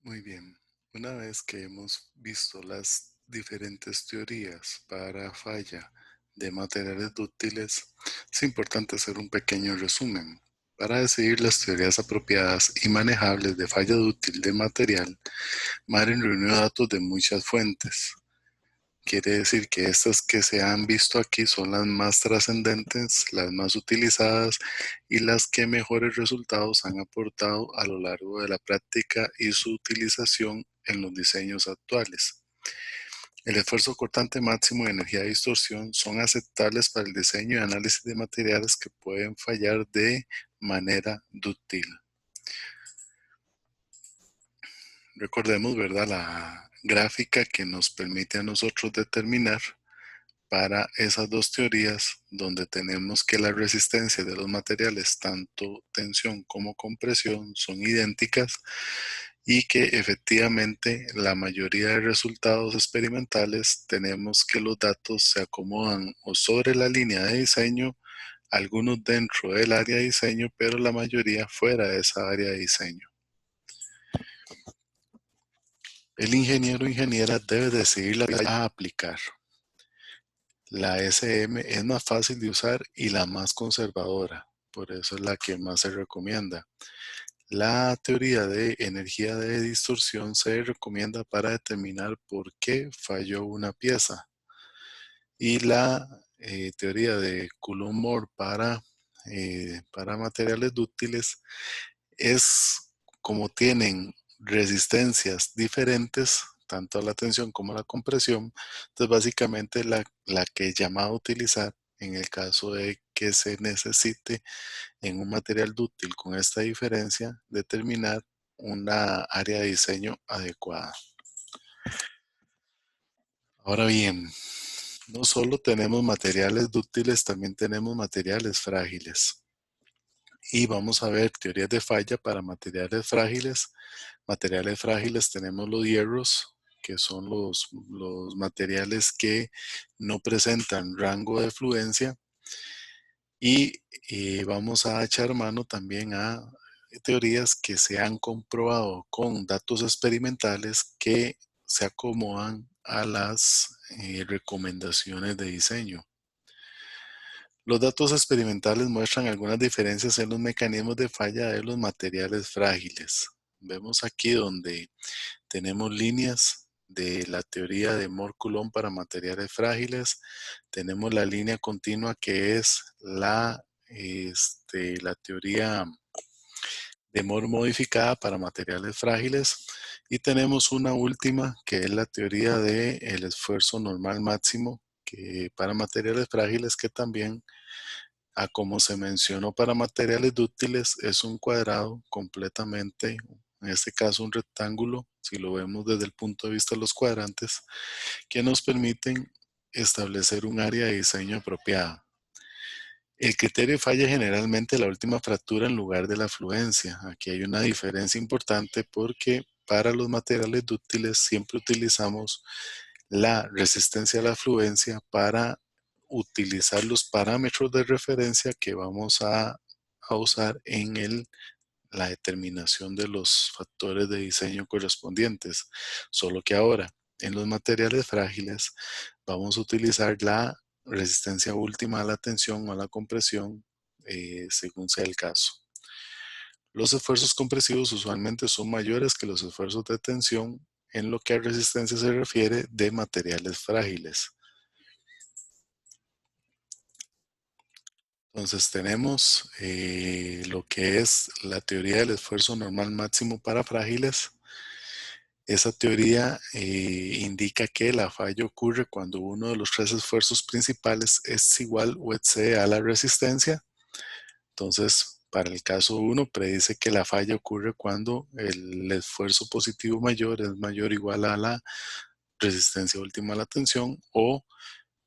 Muy bien. Una vez que hemos visto las diferentes teorías para falla de materiales dúctiles, es importante hacer un pequeño resumen. Para decidir las teorías apropiadas y manejables de falla dúctil de material, Maren reunió datos de muchas fuentes. Quiere decir que estas que se han visto aquí son las más trascendentes, las más utilizadas y las que mejores resultados han aportado a lo largo de la práctica y su utilización en los diseños actuales. El esfuerzo cortante máximo y energía de distorsión son aceptables para el diseño y análisis de materiales que pueden fallar de manera dúctil. Recordemos, ¿verdad?, la gráfica que nos permite a nosotros determinar para esas dos teorías, donde tenemos que las resistencias de los materiales, tanto tensión como compresión, son idénticas y que efectivamente la mayoría de resultados experimentales tenemos que los datos se acomodan o sobre la línea de diseño, algunos dentro del área de diseño, pero la mayoría fuera de esa área de diseño. El ingeniero o ingeniera debe decidir la a aplicar. La SM es más fácil de usar y la más conservadora, por eso es la que más se recomienda. La teoría de energía de distorsión se recomienda para determinar por qué falló una pieza. Y la teoría de Coulomb-Moore para materiales dúctiles es como tienen resistencias diferentes, tanto a la tensión como a la compresión, entonces básicamente la que he llamado a utilizar en el caso de que se necesite en un material dúctil con esta diferencia, determinar una área de diseño adecuada. Ahora bien, no solo tenemos materiales dúctiles, también tenemos materiales frágiles. Y vamos a ver teorías de falla para materiales frágiles. Materiales frágiles tenemos los hierros, que son los materiales que no presentan rango de fluencia. Y vamos a echar mano también a teorías que se han comprobado con datos experimentales que se acomodan a las recomendaciones de diseño. Los datos experimentales muestran algunas diferencias en los mecanismos de falla de los materiales frágiles. Vemos aquí donde tenemos líneas de la teoría de Moore-Coulomb para materiales frágiles. Tenemos la línea continua que es la teoría de Moore modificada para materiales frágiles. Y tenemos una última que es la teoría del esfuerzo normal máximo que para materiales frágiles, que también, como se mencionó para materiales dúctiles, es un cuadrado completamente, en este caso un rectángulo, si lo vemos desde el punto de vista de los cuadrantes, que nos permiten establecer un área de diseño apropiada. El criterio falla generalmente la última fractura en lugar de la fluencia. Aquí hay una diferencia importante porque para los materiales dúctiles siempre utilizamos la resistencia a la fluencia para utilizar los parámetros de referencia que vamos a usar en la determinación de los factores de diseño correspondientes. Solo que ahora, en los materiales frágiles, vamos a utilizar la resistencia última a la tensión o a la compresión, según sea el caso. Los esfuerzos compresivos usualmente son mayores que los esfuerzos de tensión en lo que a resistencia se refiere de materiales frágiles. Entonces tenemos lo que es la teoría del esfuerzo normal máximo para frágiles. Esa teoría indica que la falla ocurre cuando uno de los tres esfuerzos principales es igual o excede a la resistencia. Entonces, para el caso 1, predice que la falla ocurre cuando el esfuerzo positivo mayor es mayor o igual a la resistencia última a la tensión, o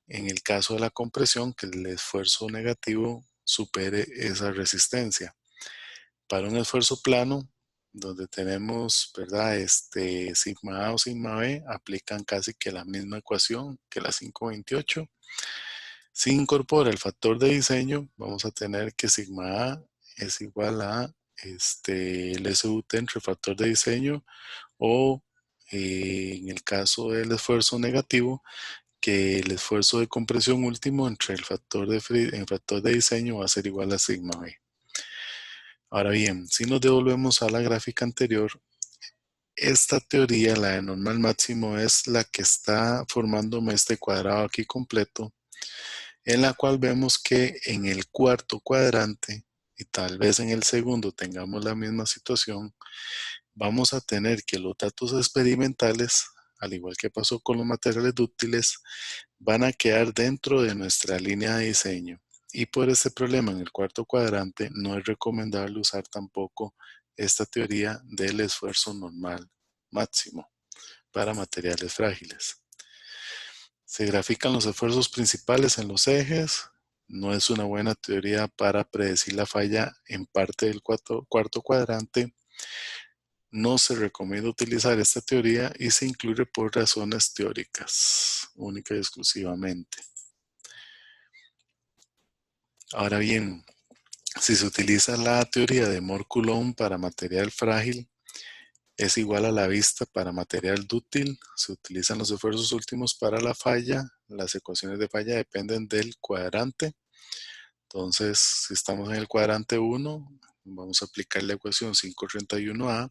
en el caso de la compresión, que el esfuerzo negativo supere esa resistencia. Para un esfuerzo plano, donde tenemos, ¿verdad?, sigma A o sigma B, aplican casi que la misma ecuación que la 528. Si incorpora el factor de diseño, vamos a tener que sigma A es igual a el SUT entre factor de diseño o en el caso del esfuerzo negativo, que el esfuerzo de compresión último entre el factor de diseño va a ser igual a sigma B. Ahora bien, si nos devolvemos a la gráfica anterior, esta teoría, la de normal máximo, es la que está formándome este cuadrado aquí completo, en la cual vemos que en el cuarto cuadrante, y tal vez en el segundo tengamos la misma situación, vamos a tener que los datos experimentales, al igual que pasó con los materiales dúctiles, van a quedar dentro de nuestra línea de diseño. Y por ese problema en el cuarto cuadrante no es recomendable usar tampoco esta teoría del esfuerzo normal máximo para materiales frágiles. Se grafican los esfuerzos principales en los ejes. No es una buena teoría para predecir la falla en parte del cuarto cuadrante. No se recomienda utilizar esta teoría y se incluye por razones teóricas, única y exclusivamente. Ahora bien, si se utiliza la teoría de Mohr-Coulomb para material frágil, es igual a la vista para material dúctil. Se utilizan los esfuerzos últimos para la falla. Las ecuaciones de falla dependen del cuadrante. Entonces, si estamos en el cuadrante 1, vamos a aplicar la ecuación 531A.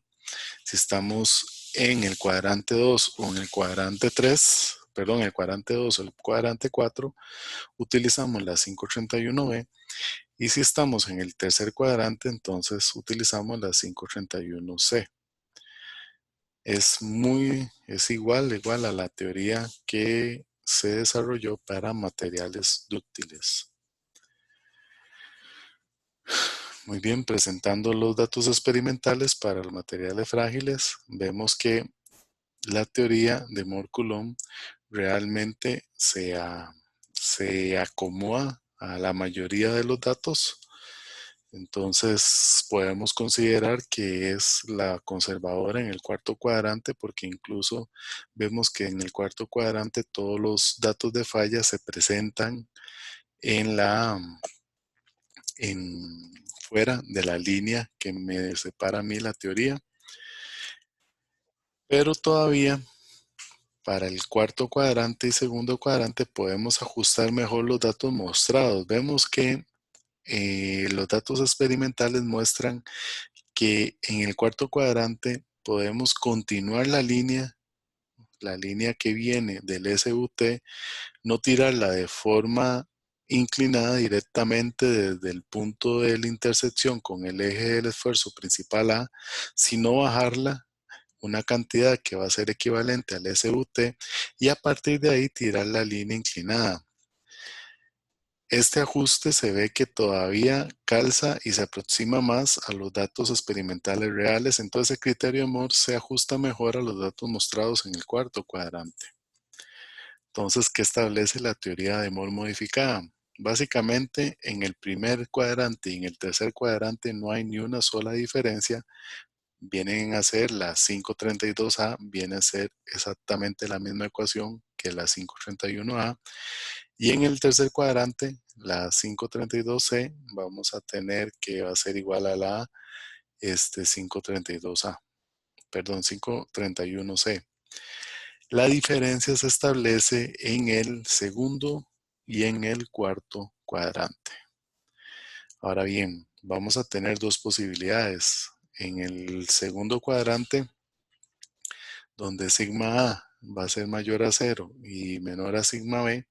Si estamos en el cuadrante 2 o en el cuadrante 3, perdón, el cuadrante 2 o el cuadrante 4, utilizamos la 531B. Y si estamos en el tercer cuadrante, entonces utilizamos la 531C. Es igual a la teoría que se desarrolló para materiales dúctiles. Muy bien, presentando los datos experimentales para los materiales frágiles, vemos que la teoría de Mohr-Coulomb realmente se acomoda a la mayoría de los datos. Entonces podemos considerar que es la conservadora en el cuarto cuadrante, porque incluso vemos que en el cuarto cuadrante todos los datos de falla se presentan fuera de la línea que me separa a mí la teoría. Pero todavía para el cuarto cuadrante y segundo cuadrante podemos ajustar mejor los datos mostrados. Vemos que los datos experimentales muestran que en el cuarto cuadrante podemos continuar la línea que viene del SUT, no tirarla de forma inclinada directamente desde el punto de la intersección con el eje del esfuerzo principal A, sino bajarla una cantidad que va a ser equivalente al SUT y a partir de ahí tirar la línea inclinada. Este ajuste se ve que todavía calza y se aproxima más a los datos experimentales reales, entonces el criterio de Mohr se ajusta mejor a los datos mostrados en el cuarto cuadrante. Entonces, ¿qué establece la teoría de Mohr modificada? Básicamente, en el primer cuadrante y en el tercer cuadrante no hay ni una sola diferencia. Vienen a ser la 532A, viene a ser exactamente la misma ecuación que la 531A. Y en el tercer cuadrante, la 532C, vamos a tener que va a ser igual a la 532A, perdón, 531C. La diferencia se establece en el segundo y en el cuarto cuadrante. Ahora bien, vamos a tener dos posibilidades. En el segundo cuadrante, donde sigma A va a ser mayor a 0 y menor a sigma B,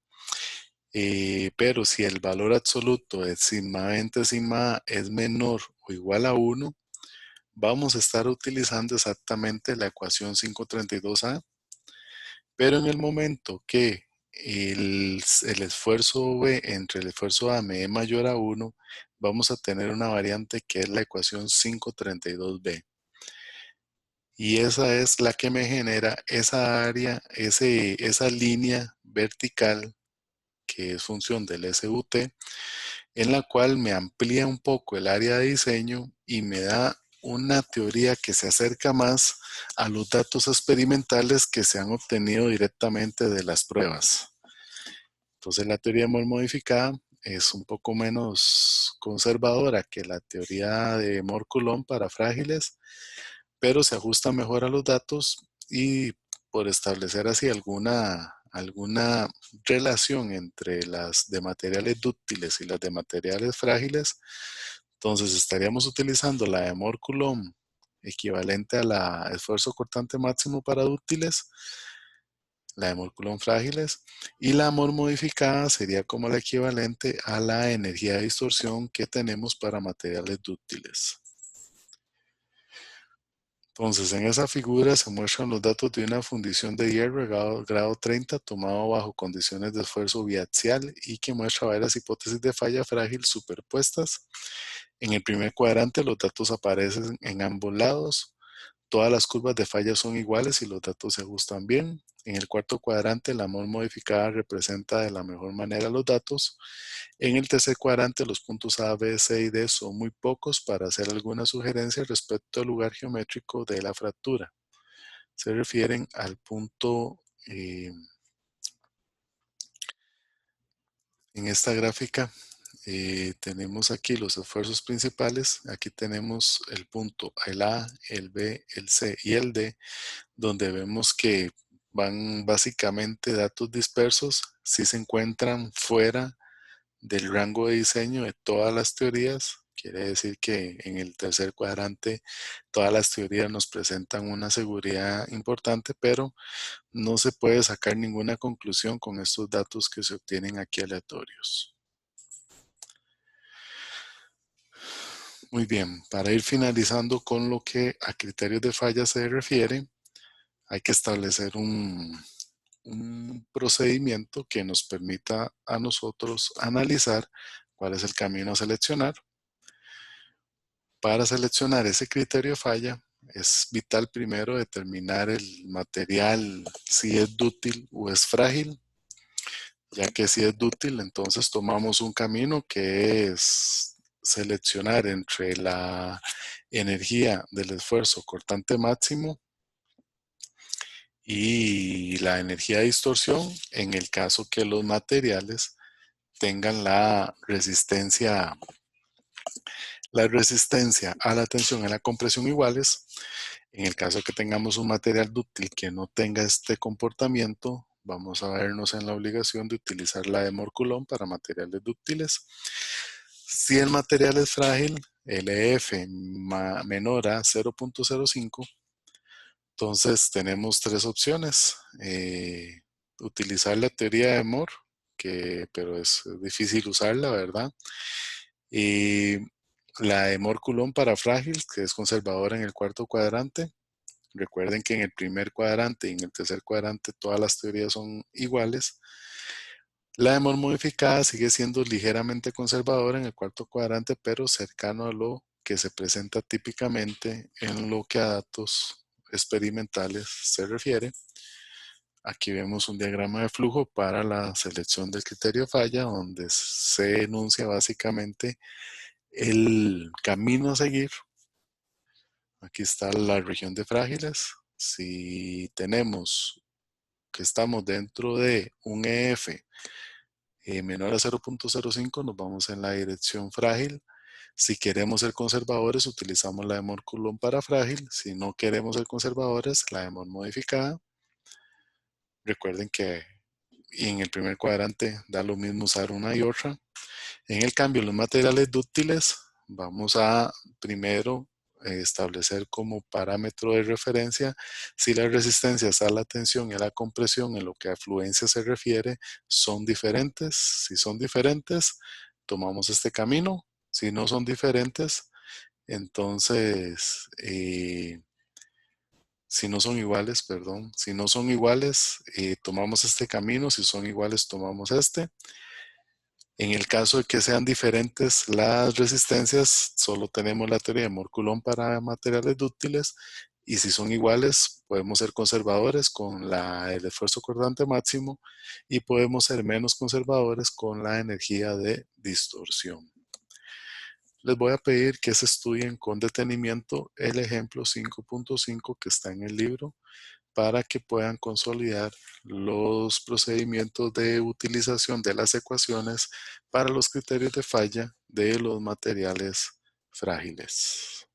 pero si el valor absoluto de sigma B entre sigma A es menor o igual a 1, vamos a estar utilizando exactamente la ecuación 532A, pero en el momento que el esfuerzo B entre el esfuerzo A me dé mayor a 1, vamos a tener una variante que es la ecuación 532B. Y esa es la que me genera esa área, esa línea vertical que es función del SUT, en la cual me amplía un poco el área de diseño y me da una teoría que se acerca más a los datos experimentales que se han obtenido directamente de las pruebas. Entonces la teoría Mohr modificada es un poco menos conservadora que la teoría de Mohr-Coulomb para frágiles, pero se ajusta mejor a los datos y por establecer así alguna relación entre las de materiales dúctiles y las de materiales frágiles, entonces estaríamos utilizando la de Mohr Coulomb equivalente a la esfuerzo cortante máximo para dúctiles, la de Mohr Coulomb frágiles, y la Mohr modificada sería como la equivalente a la energía de distorsión que tenemos para materiales dúctiles. Entonces, en esa figura se muestran los datos de una fundición de hierro grado 30 tomado bajo condiciones de esfuerzo biaxial y que muestra varias hipótesis de falla frágil superpuestas. En el primer cuadrante los datos aparecen en ambos lados. Todas las curvas de falla son iguales y los datos se ajustan bien. En el cuarto cuadrante, la Mohr modificada representa de la mejor manera los datos. En el tercer cuadrante, los puntos A, B, C y D son muy pocos para hacer alguna sugerencia respecto al lugar geométrico de la fractura. Se refieren al punto, en esta gráfica, tenemos aquí los esfuerzos principales. Aquí tenemos el punto, el A, el B, el C y el D, donde vemos que van básicamente datos dispersos si se encuentran fuera del rango de diseño de todas las teorías. Quiere decir que en el tercer cuadrante todas las teorías nos presentan una seguridad importante, pero no se puede sacar ninguna conclusión con estos datos que se obtienen aquí aleatorios. Muy bien, para ir finalizando con lo que a criterios de falla se refiere, hay que establecer un procedimiento que nos permita a nosotros analizar cuál es el camino a seleccionar. Para seleccionar ese criterio de falla, es vital primero determinar el material, si es dúctil o es frágil. Ya que si es dúctil, entonces tomamos un camino que es seleccionar entre la energía del esfuerzo cortante máximo y la energía de distorsión en el caso que los materiales tengan la resistencia a la tensión y a la compresión iguales. En el caso que tengamos un material dúctil que no tenga este comportamiento, vamos a vernos en la obligación de utilizar la de Mohr Coulomb para materiales dúctiles. Si el material es frágil, LF menor a 0.05, entonces tenemos tres opciones. Utilizar la teoría de Mohr, pero es difícil usarla, ¿verdad? Y la de Mohr Coulomb para frágil, que es conservadora en el cuarto cuadrante. Recuerden que en el primer cuadrante y en el tercer cuadrante todas las teorías son iguales. La de Mohr modificada sigue siendo ligeramente conservadora en el cuarto cuadrante, pero cercano a lo que se presenta típicamente en lo que a datos experimentales se refiere. Aquí vemos un diagrama de flujo para la selección del criterio falla, donde se enuncia básicamente el camino a seguir. Aquí está la región de frágiles. Si tenemos que estamos dentro de un EF menor a 0.05, nos vamos en la dirección frágil. Si queremos ser conservadores, utilizamos la de Mohr Coulomb para frágil. Si no queremos ser conservadores, la de Mohr modificada. Recuerden que en el primer cuadrante da lo mismo usar una y otra. En el cambio, los materiales dúctiles, vamos a primero establecer como parámetro de referencia si las resistencias a la tensión y a la compresión en lo que a fluencia se refiere son diferentes. Si son diferentes, tomamos este camino. Si no son diferentes, entonces, si no son iguales, perdón, si no son iguales, tomamos este camino. Si son iguales, tomamos este. En el caso de que sean diferentes las resistencias, solo tenemos la teoría de Mohr Coulomb para materiales dúctiles, y si son iguales, podemos ser conservadores con el esfuerzo cortante máximo y podemos ser menos conservadores con la energía de distorsión. Les voy a pedir que se estudien con detenimiento el ejemplo 5.5 que está en el libro, para que puedan consolidar los procedimientos de utilización de las ecuaciones para los criterios de falla de los materiales frágiles.